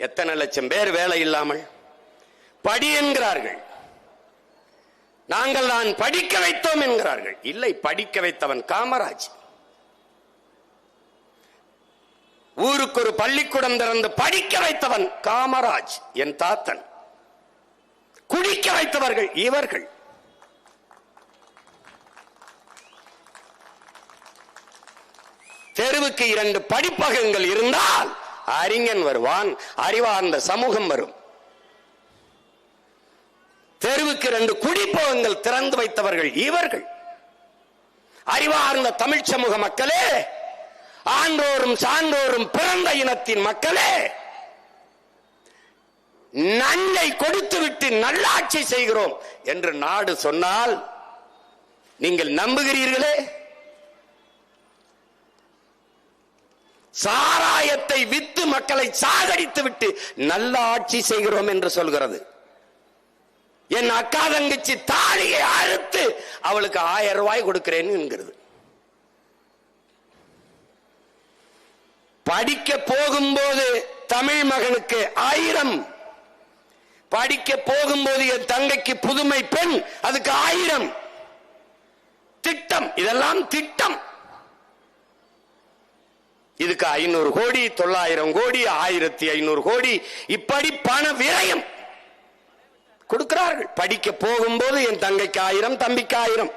எத்தனை லட்சம் பேர் வேலை இல்லாமல் படி என்கிறார்கள். நாங்கள் தான் படிக்க வைத்தோம் என்கிறார்கள். இல்லை, படிக்க வைத்தவன் காமராஜ். ஊருக்கு ஒரு பள்ளிக்கூடம் திறந்து படிக்க வைத்தவன் காமராஜ், என் தாத்தன். குடிக்க வைத்தவர்கள் இவர்கள். தெருவுக்கு 2 படிப்பகங்கள் இருந்தால் அறிஞன் வருவான், அறிவார்ந்த சமூகம் வரும். தெருவுக்கு 2 குடிப்பகங்கள் திறந்து வைத்தவர்கள் இவர்கள். அறிவார்ந்த தமிழ் சமூக மக்களே, ஆன்றோரும் சான்றோரும் பிறந்த இனத்தின் மக்களே, நன்மை கொடுத்துவிட்டு நல்லாட்சி செய்கிறோம் என்று நாடு சொன்னால் நீங்கள் நம்புகிறீர்களே? சாராயத்தை வித்து மக்களை சாகடித்து விட்டு நல்ல ஆட்சி செய்கிறோம் என்று சொல்கிறது. என் அக்கா தங்கச்சி தாலியை அறுத்து அவளுக்கு 1000 ரூபாய் கொடுக்கிறேன் என்கிறது. படிக்க போகும்போது தமிழ் மகனுக்கு 1000, படிக்க போகும்போது என் தங்கைக்கு புதுமை பெண், அதுக்கு 1000. திட்டம், இதெல்லாம் திட்டம். இதுக்கு 500 கோடி, 900 கோடி, 1500 கோடி, இப்படி பண விரயம் கொடுக்கிறார்கள். படிக்க போகும்போது என் தங்கைக்கு 1000, தம்பிக்கு 1000.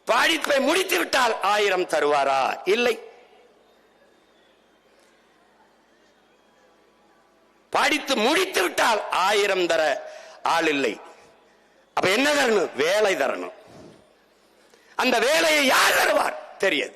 படிப்பை முடித்து விட்டால் 1000 தருவாரா? இல்லை. படித்து முடித்து விட்டால் 1000 தர ஆள் இல்லை. அப்ப என்ன தரணும்? வேலை தரணும். அந்த வேலையை யார் தருவார் தெரியாது.